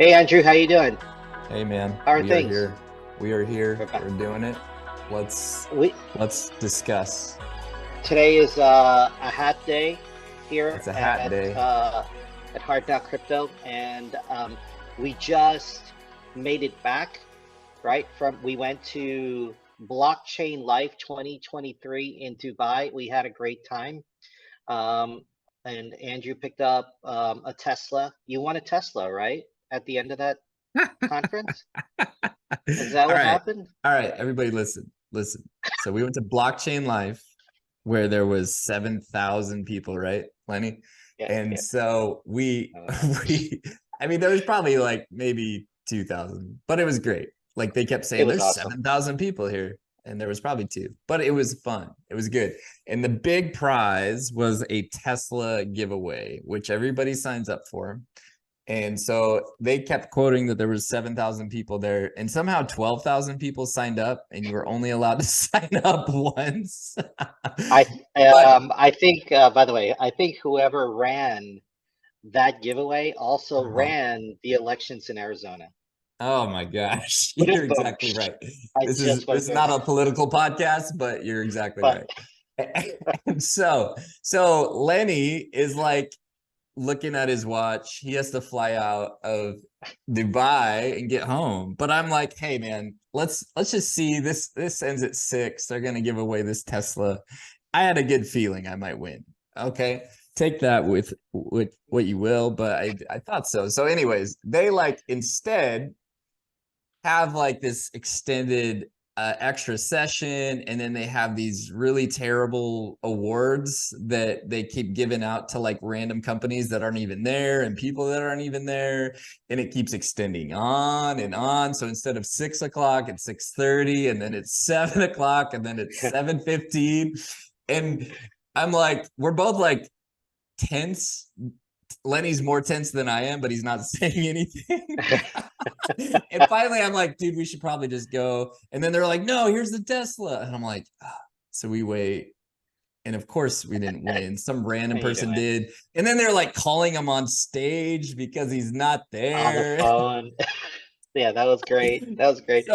Hey Andrew, how you doing? Hey man, How are we are things? here. We are here. We're back. We're doing it. Let's We let's discuss. Today is a hat day here It's a hat day. at Hard Knock Crypto, and we just made it back. Right from we went to BlockChain Life 2023 in Dubai. We had a great time. Um, and Andrew picked up a Tesla. You won a Tesla, right? At the end of that conference, is that All what right. happened? All right, everybody listen. Listen. So we went to Blockchain Life where there was 7,000 people, right, Lenny? Yeah, And yeah. so we Uh, we I mean there was probably like maybe 2,000, but it was great. Like they kept it saying was there's awesome. 7,000 people here and there was probably two, but it was fun. It was good. And the big prize was a Tesla giveaway, which everybody signs up for. And so they kept quoting that there was 7,000 people there, and somehow 12,000 people signed up, and you were only allowed to sign up once. I But I think by the way, I think whoever ran that giveaway also uh-huh. ran the elections in Arizona. Oh my gosh, Boom, you're boom. exactly right. I This is just this went is there. not a political podcast, but you're exactly But right. And so Lenny is like looking at his watch. He has to fly out of Dubai and get home. But I'm like, hey man, let's just see. This ends at 6. They're gonna give away this Tesla. I had a good feeling I might win. Okay. Take that with what you will, but I thought so. So, anyways, they like instead have like this extended extra session, and then they have these really terrible awards that they keep giving out to like random companies that aren't even there and people that aren't even there, and it keeps extending on and on. So instead of 6 o'clock it's 6:30, and then it's 7 o'clock, and then it's 7:15, and I'm like, we're both like tense. Lenny's more tense than I am, but he's not saying anything. And finally, I'm like, dude, we should probably just go. And then they're like, no, here's the Tesla. And I'm like, ah. So we wait. And of course, we didn't win. Some random you person doing did. And then they're like calling him on stage because he's not on the there. phone. Yeah, that was great. That was great.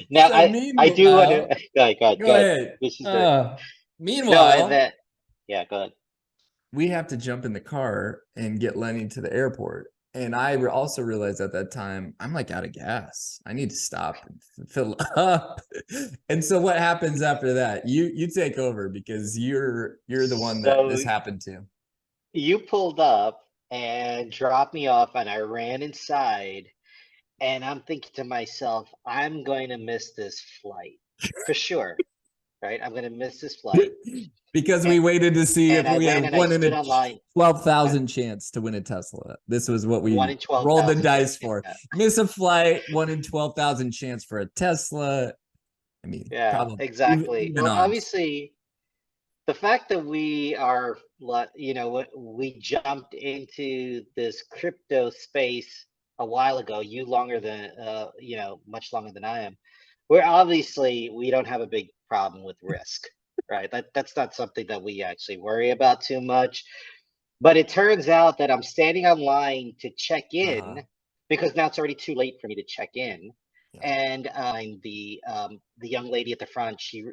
Now So I do want to meanwhile, go ahead, go go ahead. ahead. This is it. No, Meanwhile, that yeah, go ahead. we have to jump in the car and get Lenny to the airport. And I also realized at that time, I'm like out of gas. I need to stop and fill up. And so what happens after that? You take over because you're the one that So this happened to. you pulled up and dropped me off, and I ran inside, and I'm thinking to myself, I'm going to miss this flight for sure, right? I'm going to miss this flight. Because And, we waited to see and if I we went had and I one in stood a online. I 12,000 chance to win a Tesla. This was what one we in rolled the 12,000. dice for. Yeah, Miss a flight, 1 in 12,000 chance for a Tesla. I mean, yeah, probably exactly. even Well, odds. obviously, the fact that we are, we jumped into this crypto space a while ago, you longer than, much longer than I am. We're obviously, we don't have a big problem with risk, right? That's not something that we actually worry about too much. But it turns out that I'm standing online to check Uh-huh. in because now it's already too late for me to check in. Yeah. And the young lady at the front, she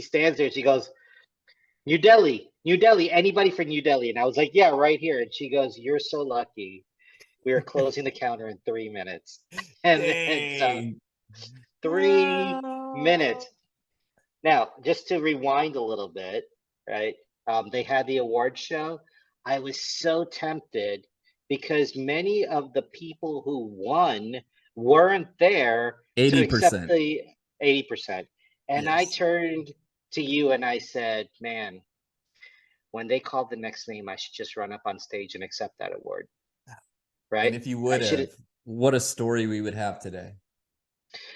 stands there. She goes, New Delhi, New Delhi, anybody for New Delhi? And I was like, yeah, right here. And she goes, you're so lucky. We are closing the counter in 3 minutes. And so Dang. 3 minutes. Now, just to rewind a little bit, right? They had the award show. I was so tempted because many of the people who won weren't there to accept 80%. the 80%. And I Yes. turned to you and I said, man, when they called the next name, I should just run up on stage and accept that award, And right? if you I would should, have, what a story we would have today.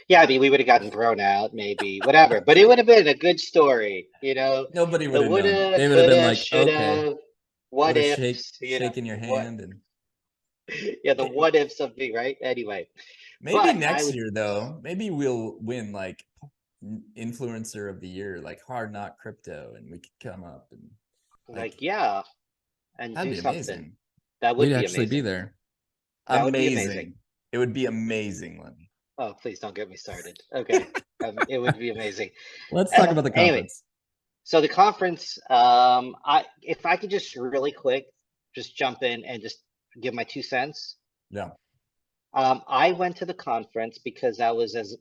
yeah, I mean, we would have gotten thrown out, maybe, whatever, but it would have been a good story, Nobody would the have known. woulda, They would have been coulda, like, okay, shoulda, what would have ifs, shaken your what, hand and yeah, the what ifs of me, right? Anyway, maybe but I next was year though, maybe we'll win like influencer of the year, like hard knock crypto, and we could come up and like, like yeah, and that'd do be something. amazing. That would We'd be actually be amazing. there. That would be amazing. Amazing. It would be amazing, Lenny. Oh, please don't get me started. Okay. It would be amazing. Let's talk about the Anyway, conference. so the conference, if I could just really quick, just jump in and just give my 2 cents. Yeah. I went to the conference because I was, as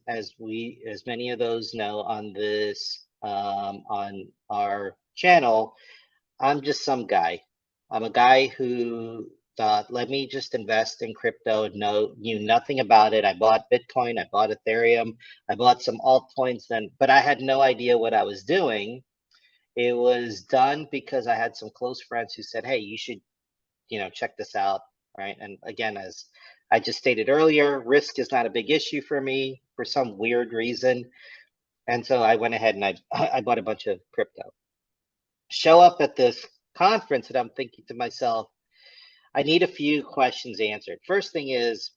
many of those know on this, on our channel, I'm just some guy. I'm a guy who thought, let me just invest in crypto. Knew nothing about it. I bought Bitcoin, I bought Ethereum, I bought some altcoins then, but I had no idea what I was doing. It was done because I had some close friends who said, hey, you should, check this out, right? And again, as I just stated earlier, risk is not a big issue for me for some weird reason. And so I went ahead and I bought a bunch of crypto. Show up at this conference and I'm thinking to myself, I need a few questions answered. First thing is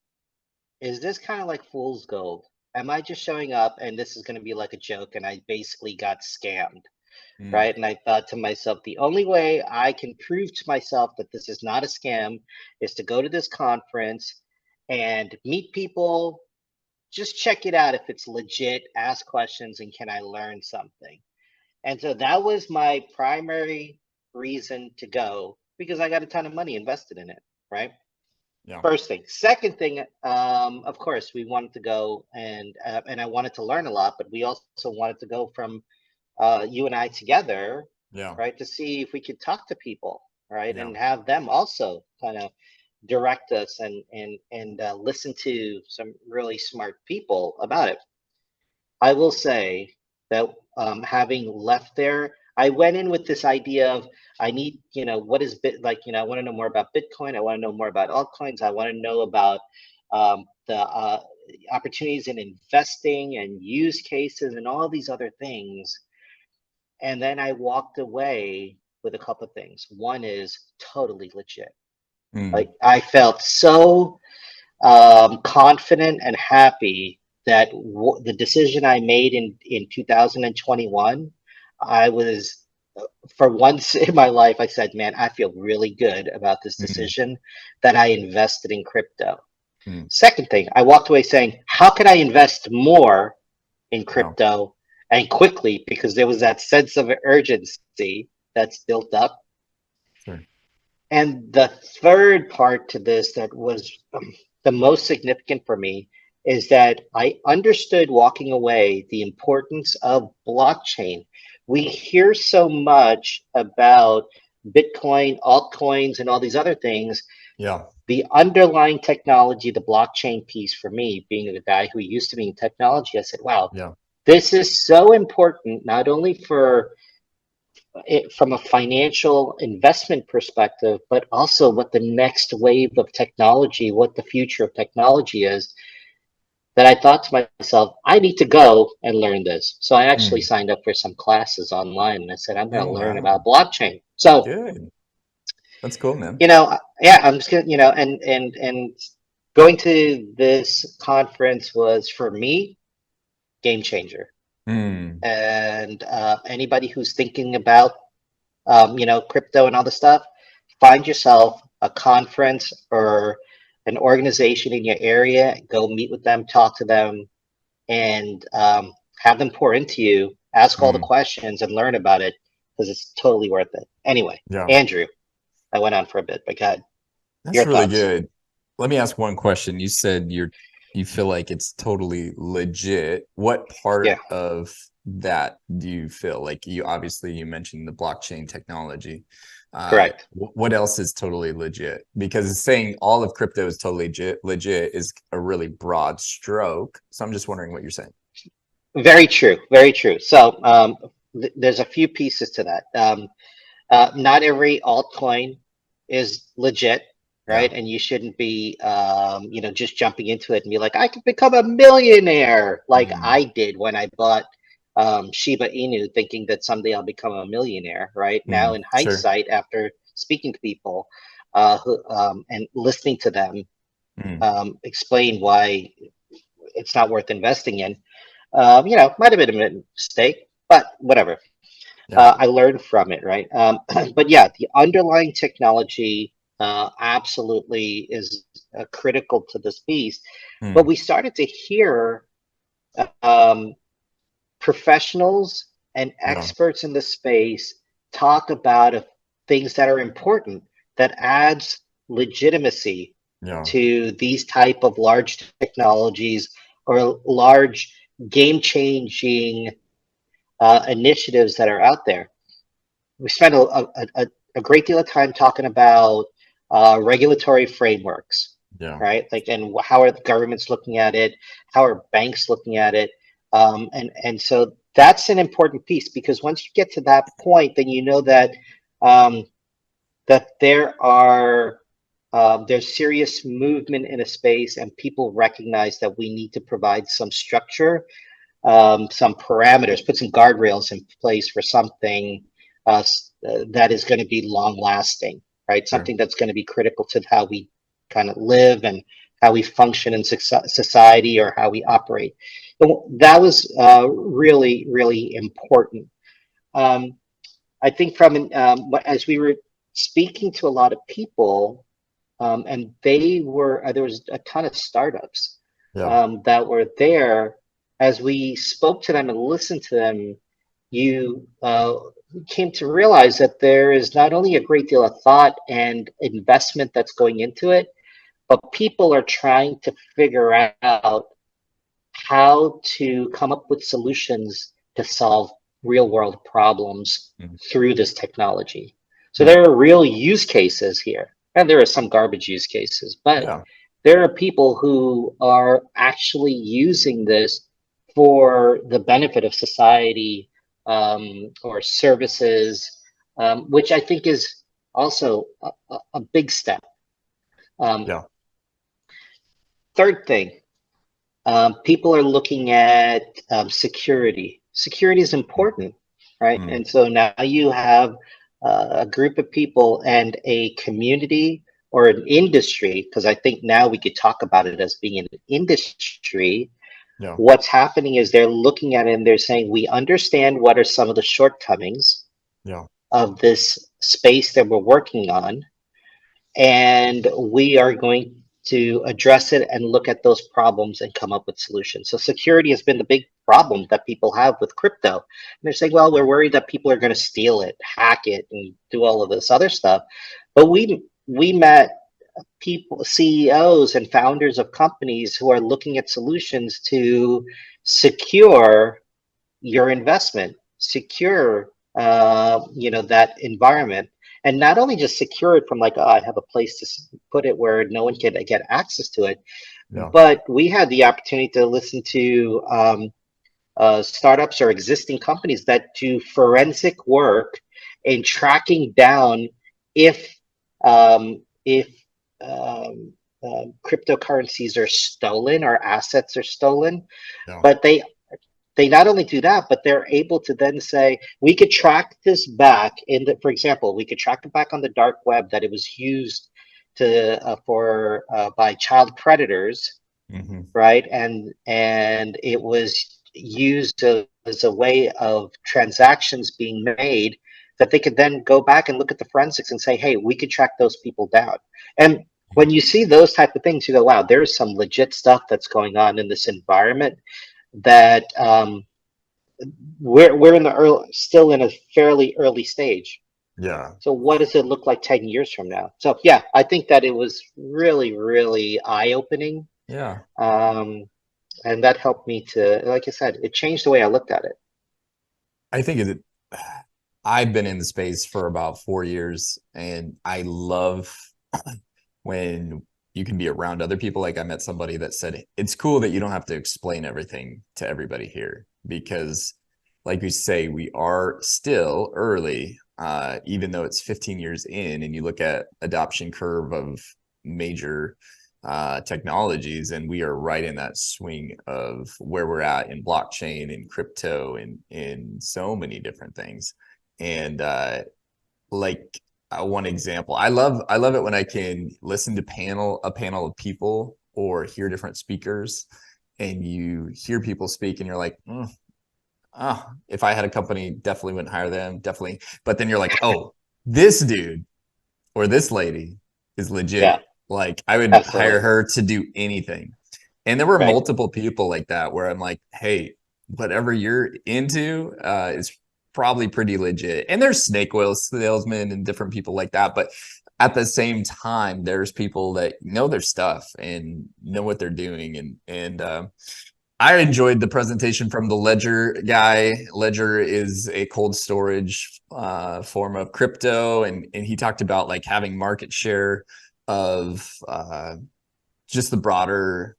this kind of like fool's gold? Am I just showing up and this is going to be like a joke and I basically got scammed? Right. And I thought to myself, the only way I can prove to myself that this is not a scam is to go to this conference and meet people, just check it out if it's legit, ask questions, and can I learn something? And so that was my primary reason to go because I got a ton of money invested in it. Right. Yeah. First thing. Second thing, of course, we wanted to go and I wanted to learn a lot, but we also wanted to go from you and I together, Yeah. right, to see if we could talk to people, right, Yeah. and have them also kind of direct us and listen to some really smart people about it. I will say that having left there, I went in with this idea of I need, what is I want to know more about Bitcoin. I want to know more about altcoins. I want to know about the opportunities in investing and use cases and all these other things. And then I walked away with a couple of things. One is totally legit. Like I felt so confident and happy that the decision I made in 2021, I was, for once in my life, I said, man, I feel really good about this decision that I invested in crypto. Second thing, I walked away saying, how can I invest more in crypto and quickly? Because there was that sense of urgency that's built up. Sure. And the third part to this that was the most significant for me is that I understood walking away the importance of blockchain. We hear so much about Bitcoin, altcoins, and all these other things. Yeah. The underlying technology, the blockchain piece for me, being a guy who used to be in technology, I said, wow, this is so important, not only for it from a financial investment perspective, but also what the next wave of technology, what the future of technology is, that I thought to myself, I need to go and learn this. So I actually signed up for some classes online and I said, I'm going to learn about blockchain. So good. That's cool, man. Yeah, I'm just gonna, and going to this conference was for me game changer. And anybody who's thinking about crypto and all the stuff, find yourself a conference or an organization in your area, go meet with them, talk to them, and have them pour into you, ask all the questions and learn about it because it's totally worth it. Anyway, Andrew, I went on for a bit, but go ahead. That's really good. Let me ask one question. You said you feel like it's totally legit. What part of that do you feel like you mentioned the blockchain technology? Correct. What else is totally legit? Because saying all of crypto is totally legit is a really broad stroke. So I'm just wondering what you're saying. Very true. Very true. So there's a few pieces to that. Not every altcoin is legit, right? And you shouldn't be, just jumping into it and be like, I could become a millionaire, like I did when I bought Shiba Inu, thinking that someday I'll become a millionaire. Right now, in hindsight, after speaking to people and listening to them explain why it's not worth investing in, might have been a mistake, but whatever. I learned from it, right? But yeah, the underlying technology absolutely is critical to this piece. But Mm. we started to hear um, professionals and Yeah. experts in the space talk about things that are important, that adds legitimacy Yeah. to these type of large technologies or large game changing initiatives that are out there. We spent a great deal of time talking about regulatory frameworks, Yeah. right? Like, and how are the governments looking at it? How are banks looking at it? And so that's an important piece, because once you get to that point, then you know that um, that there's serious movement in a space, and people recognize that we need to provide some structure, some parameters, put some guardrails in place for something that is going to be long lasting, right? Sure. Something that's going to be critical to how we kind of live and how we function in society, or how we operate. That was really, really important. Um, I think as we were speaking to a lot of people, and there was a ton of startups Yeah. that were there. As we spoke to them and listened to them, you came to realize that there is not only a great deal of thought and investment that's going into it, but people are trying to figure out how to come up with solutions to solve real world problems Mm. through this technology. So Yeah. there are real use cases here, and there are some garbage use cases, but Yeah. there are people who are actually using this for the benefit of society, or services, which I think is also a big step. Um, Yeah. Third thing, people are looking at security. Security is important, right? Mm. And so now you have a group of people and a community or an industry, because I think now we could talk about it as being an industry. Yeah. What's happening is they're looking at it and they're saying, we understand what are some of the shortcomings Yeah. of this space that we're working on, and we are going to address it and look at those problems and come up with solutions. So security has been the big problem that people have with crypto. And they're saying, well, we're worried that people are going to steal it, hack it, and do all of this other stuff. But we met people, CEOs and founders of companies who are looking at solutions to secure your investment, secure that environment, and not only just secure it from like, oh, I have a place to put it where no one can get access to it, Yeah. but we had the opportunity to listen to startups or existing companies that do forensic work in tracking down if if cryptocurrencies are stolen or assets are stolen. Yeah. But they not only do that, but they're able to then say, we could track this back for example, we could track it back on the dark web, that it was used to for by child predators, Mm-hmm. right? And it was used as a way of transactions being made, that they could then go back and look at the forensics and say, hey, we could track those people down. And when you see those type of things, you go, wow, there's some legit stuff that's going on in this environment, that we're in the still in a fairly early stage. Yeah. So what does it look like 10 years from now? So yeah, I think that it was really, really eye-opening. Yeah. And that helped me to, like I said, it changed the way I looked at it. I think I've been in the space for about 4 years, and I love when you can be around other people. Like I met somebody that said it's cool that you don't have to explain everything to everybody here, because like we say, we are still early, even though it's 15 years in, and you look at adoption curve of major technologies, and we are right in that swing of where we're at in blockchain and crypto and in so many different things. And like one example, I love it when I can listen to a panel of people or hear different speakers, and you hear people speak and you're like, if I had a company, definitely wouldn't hire them, definitely. But then you're like, oh, this dude or this lady is legit. Yeah. Like I would hire Absolutely. her to do anything. And there were Right. multiple people like that where I'm like, hey, whatever you're into is probably pretty legit. And there's snake oil salesmen and different people like that. But at the same time, there's people that know their stuff and know what they're doing. And I enjoyed the presentation from the Ledger guy. Ledger is a cold storage form of crypto, and he talked about like having market share of just the broader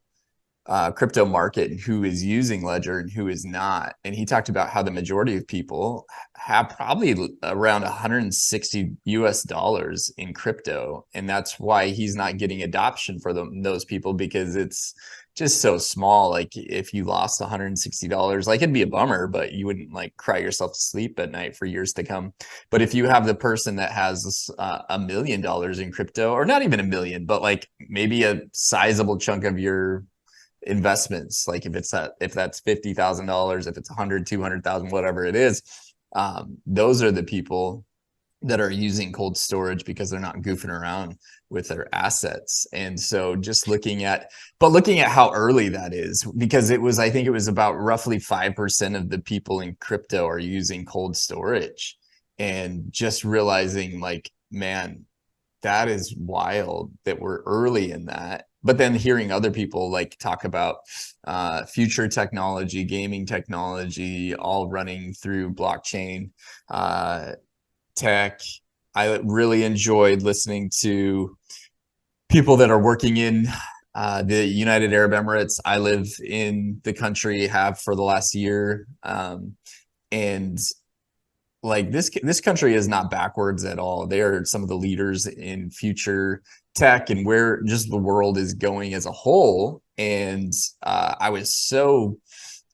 crypto market and who is using Ledger and who is not. And he talked about how the majority of people have probably around 160 US dollars in crypto. And that's why he's not getting adoption for those people, because it's just so small. Like if you lost $160, like it'd be a bummer, but you wouldn't like cry yourself to sleep at night for years to come. But if you have the person that has $1 million in crypto, or not even a million, but like maybe a sizable chunk of your investments, like if that's $50,000, if it's 100, 200,000, whatever it is, those are the people that are using cold storage because they're not goofing around with their assets. And so just looking at how early that is, because I think it was about roughly 5% of the people in crypto are using cold storage, and just realizing like, man, that is wild that we're early in that. But then hearing other people like talk about future technology, gaming technology, all running through blockchain tech. I really enjoyed listening to people that are working in the United Arab Emirates. I live in the country, have for the last year, and like this country is not backwards at all. They are some of the leaders in future tech and where just the world is going as a whole. And I was so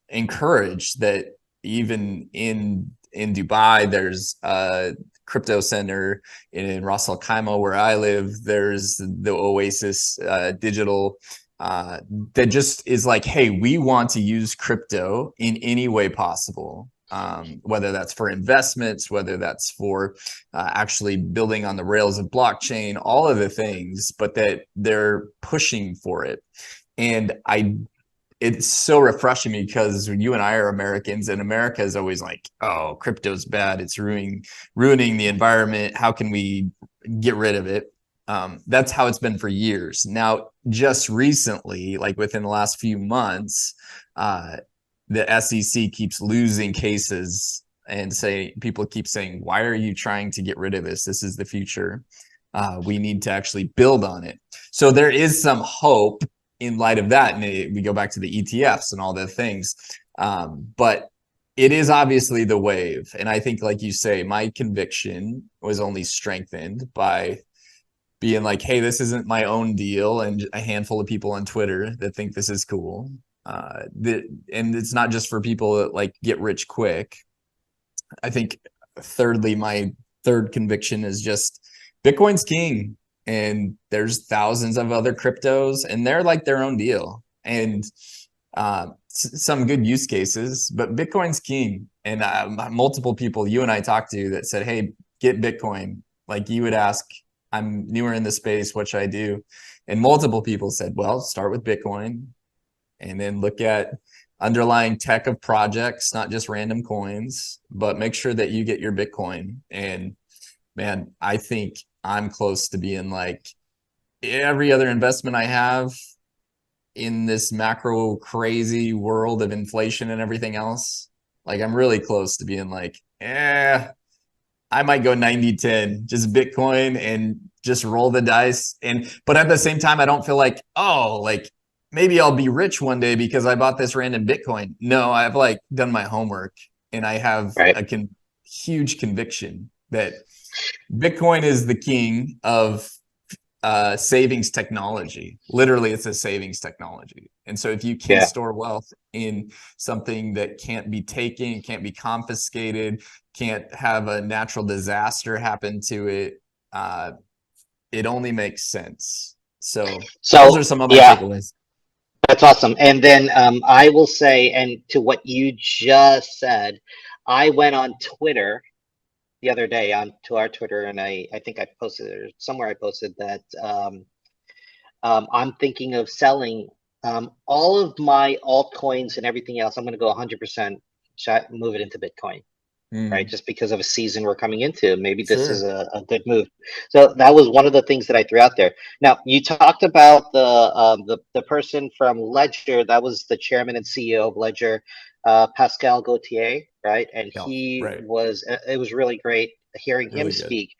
encouraged that even in Dubai, there's a crypto center. In Ras Al Khaimah, where I live, there's the Oasis Digital. That just is like, hey, we want to use crypto in any way possible, whether that's for investments, whether that's for actually building on the rails of blockchain, all of the things, but that they're pushing for it. And it's so refreshing because you and I are Americans, and America is always like, oh, crypto's bad. It's ruining the environment. How can we get rid of it? That's how it's been for years. Now, just recently, like within the last few months, the SEC keeps losing cases and people keep saying, why are you trying to get rid of this? This is the future. We need to actually build on it. So there is some hope in light of that. And we go back to the ETFs and all the things. But it is obviously the wave. And I think, like you say, my conviction was only strengthened by being like, hey, this isn't my own deal, and a handful of people on Twitter that think this is cool. And it's not just for people that like get rich quick. I think thirdly, my third conviction is just Bitcoin's king, and there's thousands of other cryptos, and they're like their own deal, and some good use cases, but Bitcoin's king. And multiple people you and I talked to that said, hey, get Bitcoin. Like you would ask, I'm newer in the space, what should I do? And multiple people said, well, start with Bitcoin and then look at underlying tech of projects, not just random coins, but make sure that you get your Bitcoin. And man, I think I'm close to being like, every other investment I have in this macro crazy world of inflation and everything else, like I'm really close to being like, I might go 90-10, just Bitcoin and just roll the dice. But at the same time, I don't feel like, oh, like maybe I'll be rich one day because I bought this random Bitcoin. No, I've like done my homework, and I have Right. a huge conviction that Bitcoin is the king of savings technology. Literally, it's a savings technology. And so if you can Yeah. store wealth in something that can't be taken, can't be confiscated, can't have a natural disaster happen to it, it only makes sense. So those are So some of my yeah, takeaways. that's awesome. And then I will say, and to what you just said, I went on Twitter the other day on to our Twitter, and I think I posted it or somewhere. I posted that I'm thinking of selling all of my altcoins and everything else. I'm going to go 100% move it into Bitcoin, right? Just because of a season we're coming into. Maybe this is Sure. a good move. So that was one of the things that I threw out there. Now, you talked about the person from Ledger. That was the chairman and CEO of Ledger, Pascal Gauthier, right? And Yeah. he Right. was, it was really great hearing him Really good. speak.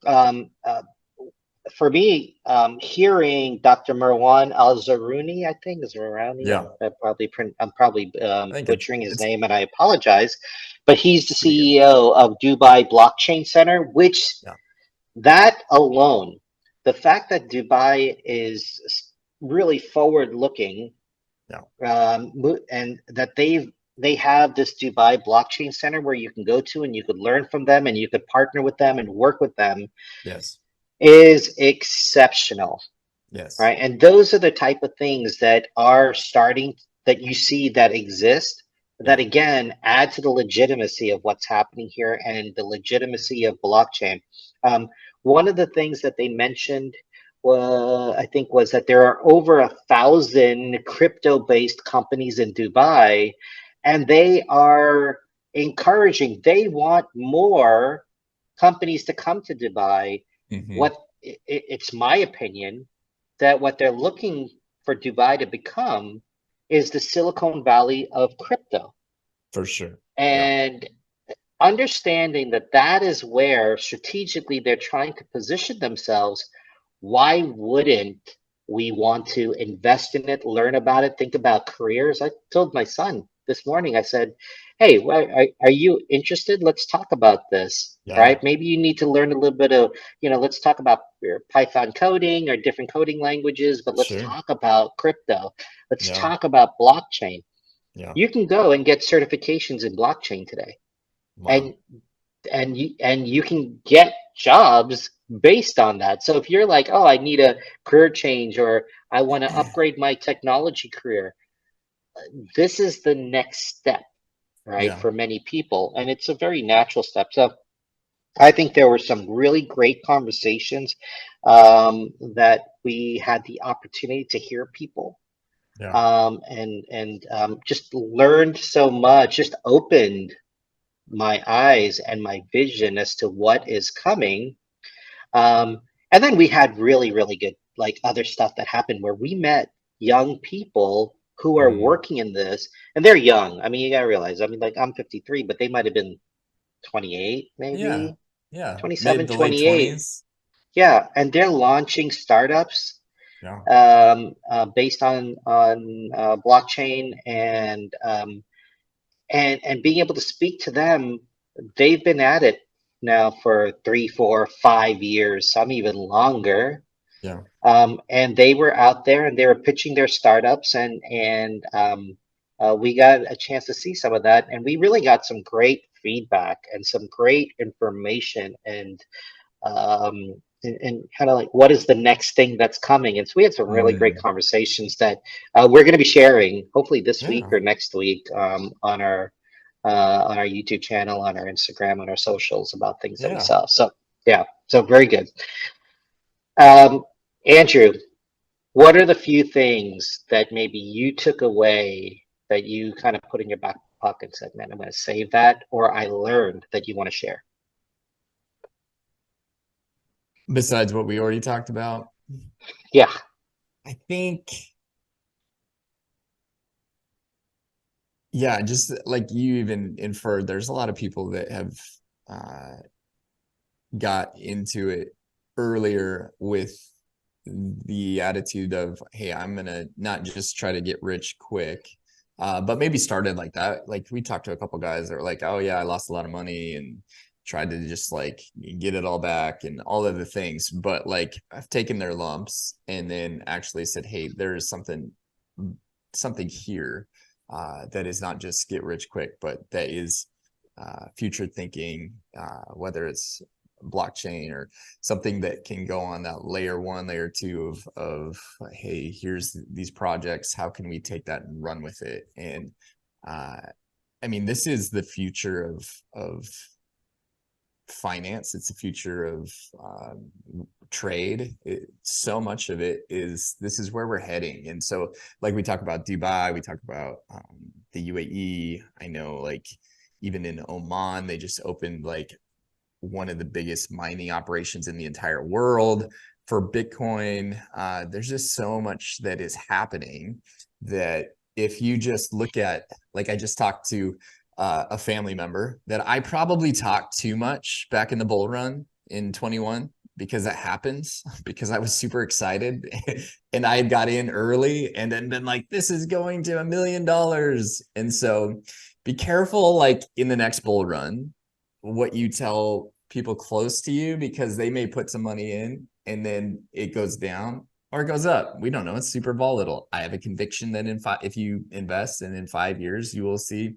Um, uh, for me, hearing Dr. Marwan Al-Zaruni, I think is Zaruni. Yeah. I'm probably I think butchering his it's name, and I apologize. But he's the pretty good. CEO of Dubai Blockchain Center, which Yeah. that alone, the fact that Dubai is really forward-looking, Yeah. and that they have this Dubai Blockchain Center where you can go to and you could learn from them and you could partner with them and work with them Yes. is exceptional, Yes. right? And those are the type of things that are starting, that you see that exist, that Yeah. again add to the legitimacy of what's happening here and the legitimacy of blockchain. One of the things that they mentioned, I think, was that there are over 1,000 crypto-based companies in Dubai, and they are encouraging. They want more companies to come to Dubai. Hmm. What it's my opinion that what they're looking for Dubai to become is the Silicon Valley of crypto. For sure. Yeah. And understanding that that is where strategically they're trying to position themselves, why wouldn't we want to invest in it, learn about it, think about careers? I told my son this morning, I said, hey, are you interested? Let's talk about this, Yeah. right? Maybe you need to learn a little bit of, let's talk about your Python coding or different coding languages, but let's Sure. talk about crypto. Let's Yeah. talk about blockchain. Yeah. You can go and get certifications in blockchain today. Wow. And and you can get jobs based on that. So if you're like, oh, I need a career change or I want to upgrade my technology career, this is the next step, right, Yeah. for many people. And it's a very natural step. So I think there were some really great conversations that we had the opportunity to hear people, Yeah. and just learned so much, just opened my eyes and my vision as to what is coming. And then we had really, really good, like, other stuff that happened where we met young people who are Mm. working in this, and they're young. I mean, you gotta realize, I mean, like, I'm 53, but they might have been 28, Yeah. maybe Yeah. Mid 27, to late 28. 20s. Yeah, and they're launching startups Yeah. based on blockchain, and being able to speak to them. They've been at it now for 3, 4, 5 years, some even longer. Yeah. And they were out there and they were pitching their startups, and we got a chance to see some of that, and we really got some great feedback and some great information, and kind of like what is the next thing that's coming. And so we had some really great Mm. conversations that we're going to be sharing hopefully this week Yeah. or next week, on our YouTube channel, on our Instagram, on our socials, about things that we Yeah. saw. So yeah, so very good. Um, Andrew, what are the few things that maybe you took away that you kind of put in your back pocket and said, man, I'm going to save that, or I learned that you want to share? Besides what we already talked about, Yeah. I think, yeah, just like you even inferred, there's a lot of people that have uh, got into it earlier with the attitude of, hey, I'm gonna not just try to get rich quick, but maybe started like that. Like we talked to a couple guys that were like, oh yeah, I lost a lot of money and tried to just like get it all back and all of the things. But like I've taken their lumps and then actually said, hey, there is something here that is not just get rich quick, but that is future thinking, whether it's blockchain or something that can go on that layer one, layer two of hey, here's these projects. How can we take that and run with it? And I mean, this is the future of finance. It's the future of trade. So much of it is, this is where we're heading. And so like we talk about Dubai, we talk about the UAE. I know like even in Oman, they just opened like one of the biggest mining operations in the entire world for Bitcoin. There's just so much that is happening that if you just look at, like I just talked to a family member that I probably talked too much back in the bull run in 21, because that happens, because I was super excited and I had got in early and then been like, this is going to $1 million. And so be careful, like in the next bull run, what you tell people close to you, because they may put some money in and then it goes down or it goes up. We don't know. It's super volatile. I have a conviction that if you invest and in 5 years, you will see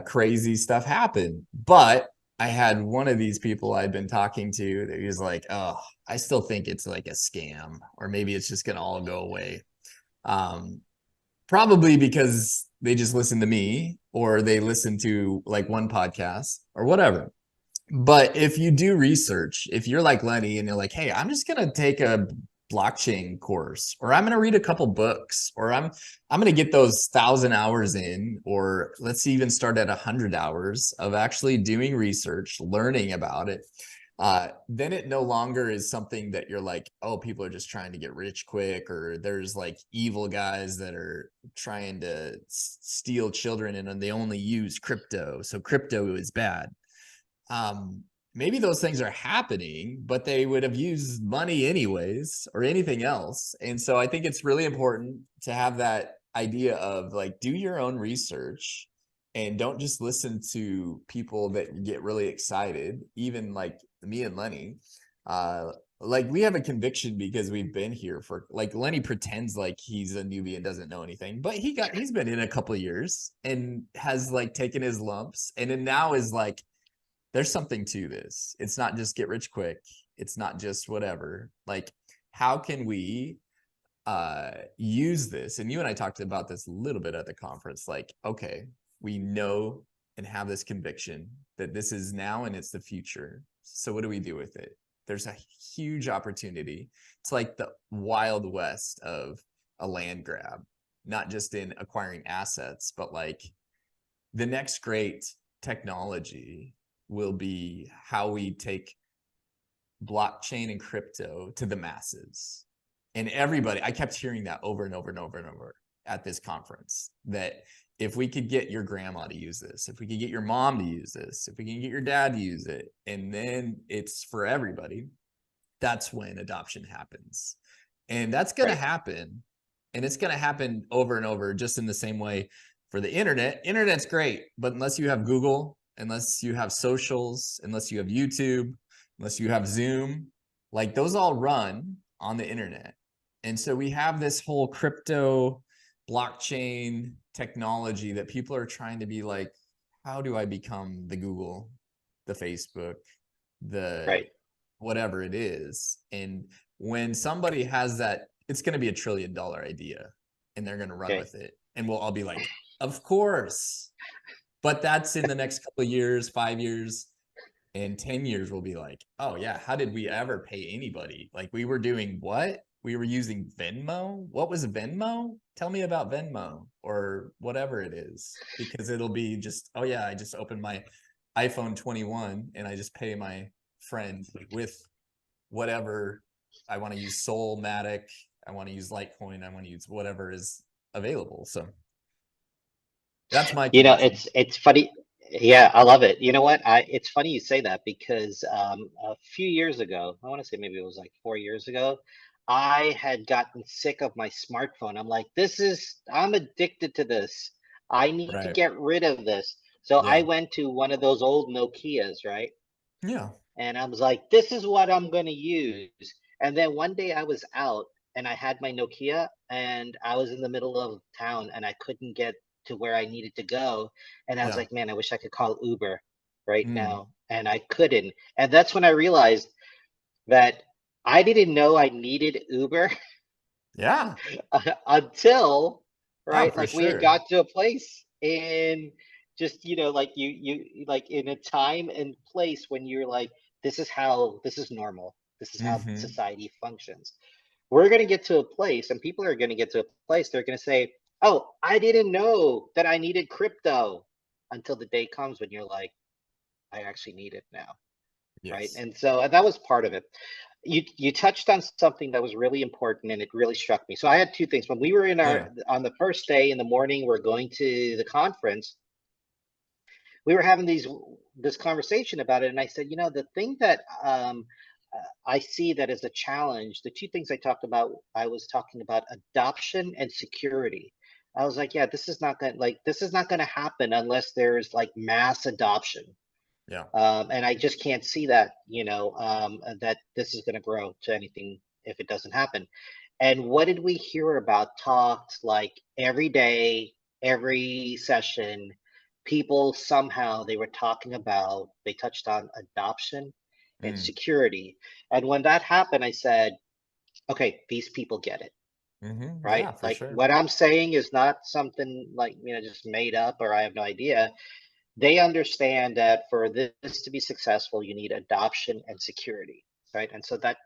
crazy stuff happen. But I had one of these people I'd been talking to that he was like, oh, I still think it's like a scam, or maybe it's just going to all go away. Probably because they just listen to me, or they listen to like one podcast or whatever. But if you do research, if you're like Lenny and you're like, hey, I'm just going to take a blockchain course, or I'm going to read a couple books, or I'm going to get those 1,000 hours in, or let's even start at 100 hours of actually doing research, learning about it. Then it no longer is something that you're like, oh, people are just trying to get rich quick, or there's like evil guys that are trying to steal children and they only use crypto. So crypto is bad. Maybe those things are happening, but they would have used money anyways, or anything else. And so I think it's really important to have that idea of like, do your own research and don't just listen to people that get really excited. Even like me and Lenny, like we have a conviction because we've been here for, like, Lenny pretends like he's a newbie and doesn't know anything, but he's been in a couple of years and has like taken his lumps, and then now is like, there's something to this. It's not just get rich quick. It's not just whatever. Like, how can we use this? And you and I talked about this a little bit at the conference. Like, okay, we know and have this conviction that this is now and it's the future. So what do we do with it? There's a huge opportunity. It's like the wild west of a land grab, not just in acquiring assets, but like the next great technology will be how we take blockchain and crypto to the masses. And everybody, I kept hearing that over and over and over and over at this conference, that if we could get your grandma to use this, if we could get your mom to use this, if we can get your dad to use it, and then it's for everybody, that's when adoption happens. And that's going to happen. And it's going to happen over and over, just in the same way for the internet. Internet's great, but unless you have Google, unless you have socials, unless you have YouTube, unless you have Zoom, like those all run on the internet. And so we have this whole crypto blockchain technology that people are trying to be like, how do I become the Google, the Facebook, the whatever it is? And when somebody has that, it's going to be $1 trillion idea and they're going to run with it. And we'll all be like, of course. But that's in the next couple of years, 5 years, and 10 years, we'll be like, oh yeah, how did we ever pay anybody? Like, we were doing what? We were using Venmo? What was Venmo? Tell me about Venmo, or whatever it is, because it'll be just, oh yeah, I just opened my iPhone 21 and I just pay my friend with whatever I want to use. Soulmatic, I want to use Litecoin, I want to use whatever is available. So that's my conviction. It's funny. Yeah, I love it. You know what? It's funny you say that, because a few years ago, I want to say maybe it was like 4 years ago, I had gotten sick of my smartphone. I'm like, I'm addicted to this. I need to get rid of this. So I went to one of those old Nokias, right? Yeah. And I was like, this is what I'm going to use. And then one day I was out and I had my Nokia and I was in the middle of town and I couldn't get to where I needed to go. And I was like, man, I wish I could call Uber right now. And I couldn't. And that's when I realized that I didn't know I needed Uber. Until, Oh, right, for like we had sure. got to a place in just like you like in a time and place when you're like, this is normal, this is how Hmm. society functions. We're going to get to a place, and people are going to get to a place, they're going to say, oh, I didn't know that I needed crypto, until the day comes when you're like, I actually need it now, right? Yes. And so that was part of it. You touched on something that was really important, and it really struck me. So I had two things. When we were in our Yeah. on the first day in the morning, we're going to the conference, we were having this conversation about it, and I said, the thing that I see that as a challenge, the two things I talked about, I was talking about adoption and security. I was like, yeah, this is not going to happen unless there's like mass adoption. Yeah. And I just can't see that, that this is going to grow to anything if it doesn't happen. And what did we hear about? Talked like every day, every session, people somehow they were talking about, they touched on adoption and Mm. security. And when that happened, I said, okay, these people get it, Hmm. right? Yeah, for Like sure. what I'm saying is not something like, just made up or I have no idea. They understand that for this to be successful, you need adoption and security, right? And so that,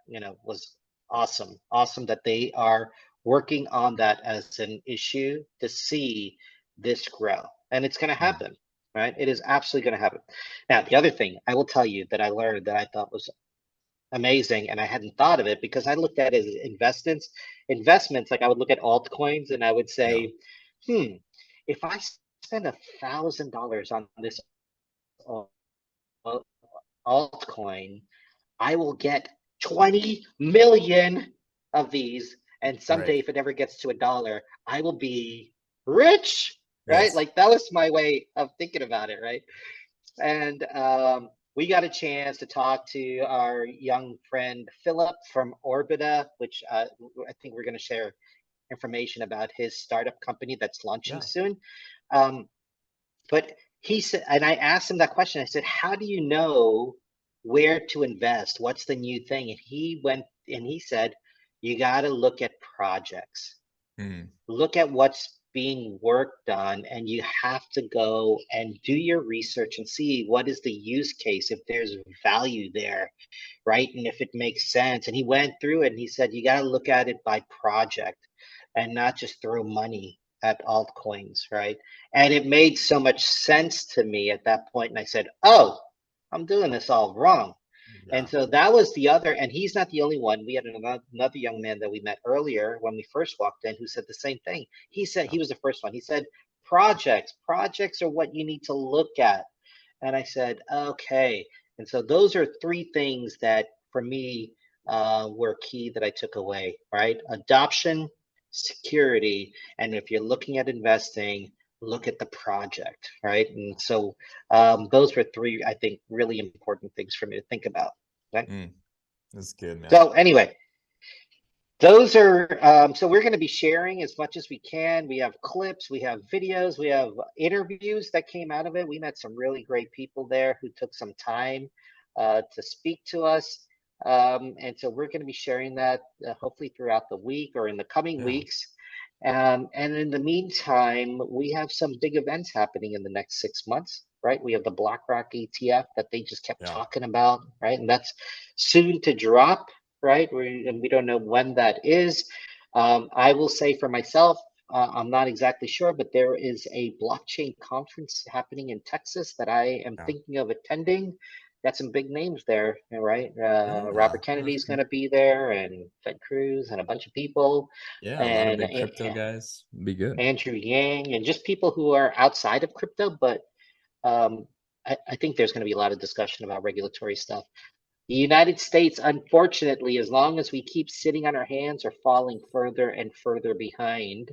was awesome. Awesome that they are working on that as an issue to see this grow. And it's going to Mm. happen, right? It is absolutely going to happen. Now, the other thing I will tell you that I learned that I thought was amazing, and I hadn't thought of it because I looked at it as investments. Like I would look at altcoins and I would Yeah. say, if I spend $1,000 on this altcoin, I will get 20 million of these. And Right. someday, if it ever gets to $1, I will be rich, right? Yes. Like that was my way of thinking about it, right? And we got a chance to talk to our young friend Philip from Orbita, which I think we're going to share information about his startup company that's launching Yeah. soon. Um, but he said, and I asked him that question. I said, how do you know where to invest? What's the new thing? And he went and he said, you got to look at projects, Mm. look at what's being worked on, and you have to go and do your research and see what is the use case, if there's value there, right? And if it makes sense. And he went through it and he said, you got to look at it by project and not just throw money at altcoins, right? And it made so much sense to me at that point. And I said, oh, I'm doing this all wrong. And Yeah. so that was the other, and he's not the only one. We had another young man that we met earlier when we first walked in who said the same thing. He said Yeah. he was the first one. He said, projects are what you need to look at. And I said, okay. And so those are three things that for me were key that I took away, right? Adoption, security, and if you're looking at investing, look at the project, right? And so those were three, I think, really important things for me to think about. Right? Mm. That's good, man. So anyway, those are so we're going to be sharing as much as we can. We have clips, we have videos, we have interviews that came out of it. We met some really great people there who took some time to speak to us. And so we're going to be sharing that hopefully throughout the week or in the coming Yeah. weeks. And in the meantime, we have some big events happening in the next 6 months, right? We have the BlackRock ETF that they just kept Yeah. talking about, right? And that's soon to drop, right? And we don't know when that is. I will say for myself, I'm not exactly sure, but there is a blockchain conference happening in Texas that I am Yeah. thinking of attending. Got some big names there, right? Yeah. Robert Kennedy's Okay. going to be there, and Ted Cruz, and a bunch of people, Yeah. A lot of and big crypto guys. Be good. Andrew Yang, and just people who are outside of crypto. But um, I think there's going to be a lot of discussion about regulatory stuff. The United States, unfortunately, as long as we keep sitting on our hands, are falling further and further behind.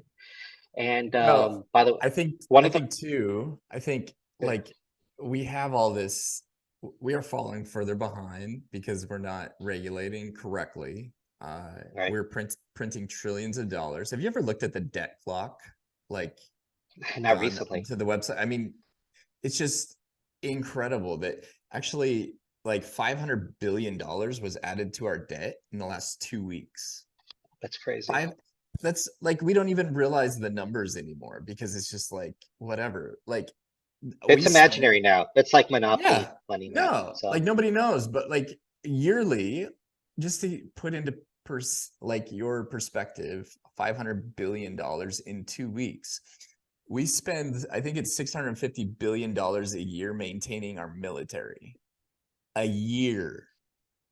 And Well, by the way, I think one I of the think too, I think like we have all this, we are falling further behind because we're not regulating correctly. right, We're printing trillions of dollars. Have you ever looked at the debt clock? Like not gone recently. to the website? I mean, it's just incredible that actually like $500 billion was added to our debt in the last 2 weeks. That's crazy. Five, that's like we don't even realize the numbers anymore because it's just like whatever. Like It's spent, imaginary now. It's like Monopoly yeah, money now. no, So like nobody knows, but like yearly, just to put into like your perspective, $500 billion in 2 weeks. We spend, I think it's $650 billion a year maintaining our military. A year.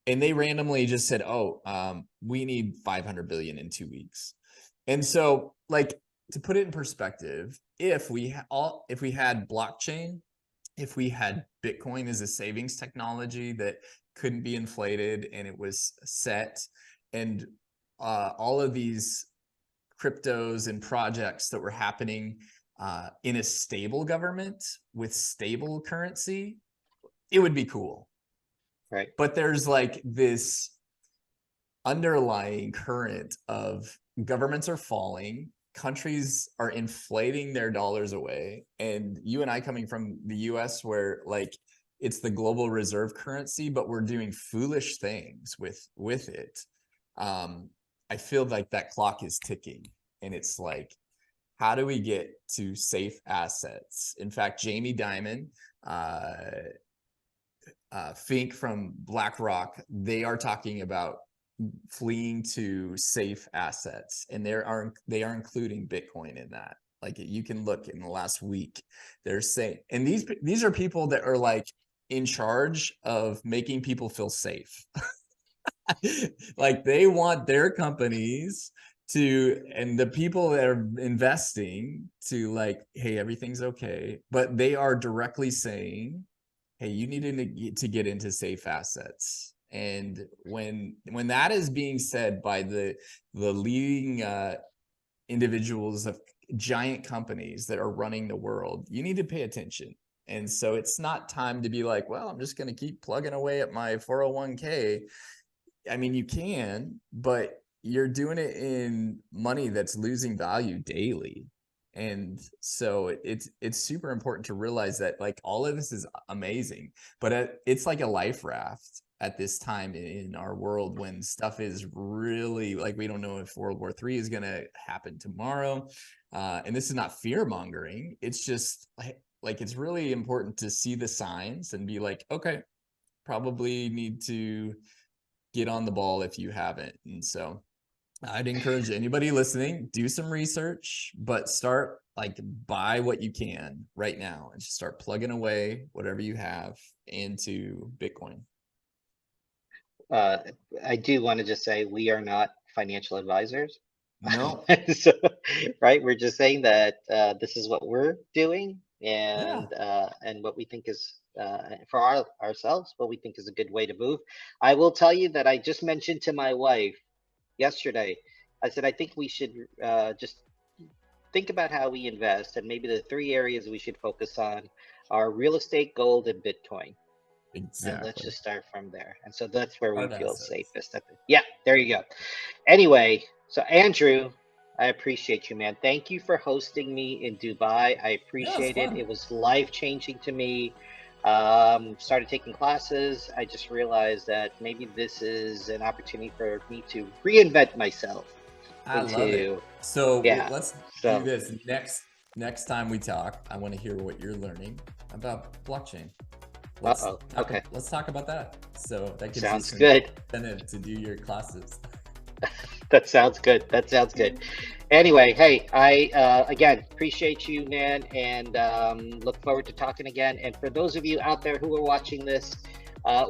And they randomly just said, oh, we need 500 billion in 2 weeks. And so, like, to put it in perspective, if we had blockchain, if we had Bitcoin as a savings technology that couldn't be inflated and it was set, and all of these cryptos and projects that were happening in a stable government with stable currency, it would be cool. right. But there's like this underlying current of governments are falling, countries are inflating their dollars away, and you and I coming from the US where like it's the global reserve currency, but we're doing foolish things with it. I feel like that clock is ticking, and it's like, how do we get to safe assets? In fact, Jamie Dimon, Fink from BlackRock, they are talking about fleeing to safe assets, and they are including Bitcoin in that. Like, you can look in the last week, they're saying, and these are people that are like in charge of making people feel safe. Like, they want their companies to, and the people that are investing to, like, hey, everything's okay, but they are directly saying, hey, you need to get into safe assets. And when that is being said by the leading individuals of giant companies that are running the world, you need to pay attention. And so it's not time to be like, well, I'm just going to keep plugging away at my 401k. I mean, you can, but you're doing it in money that's losing value daily. And so it's super important to realize that, like, all of this is amazing, but it's like a life raft at this time in our world when stuff is really, like, we don't know if World War III is going to happen tomorrow. And this is not fear mongering. It's just like it's really important to see the signs and be like, okay, probably need to get on the ball if you haven't. And so I'd encourage anybody listening, do some research, but start, like, buy what you can right now and just start plugging away whatever you have into Bitcoin. I do want to just say we are not financial advisors. No. So, right, we're just saying that this is what we're doing, Yeah. and what we think is for ourselves, what we think is a good way to move. I will tell you that I just mentioned to my wife yesterday. I said I think we should just think about how we invest, and maybe the three areas we should focus on are real estate, gold, and Bitcoin. And let's Exactly. just start from there. And so that's where we Hard feel assets. safest. Yeah, there you go. Anyway, so Andrew, I appreciate you, man. Thank you for hosting me in Dubai. I Yeah, it's appreciate it. fun. It was life-changing to me. Started taking classes. I just realized that maybe this is an opportunity for me to reinvent myself I love it. into, So yeah. let's do So, this next time we talk. I want to hear what you're learning about blockchain. uh-oh. Okay. Let's talk about that. So that gives you Sounds some good. incentive to do your classes. That sounds good. That sounds good. Anyway, hey, I again appreciate you, man, and look forward to talking again. And for those of you out there who are watching this,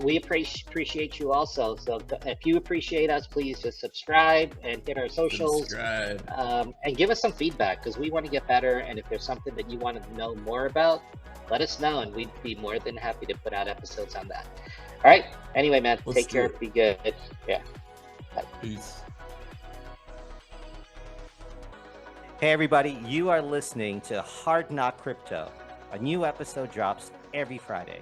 we appreciate you also. So if you appreciate us, please just subscribe and hit our socials, Subscribe. and give us some feedback, because we want to get better. And if there's something that you want to know more about, let us know, and we'd be more than happy to put out episodes on that. All right. Anyway, man, take care. Be good. Yeah. Bye. Peace. Hey everybody, you are listening to Hard Knock Crypto. A new episode drops every Friday.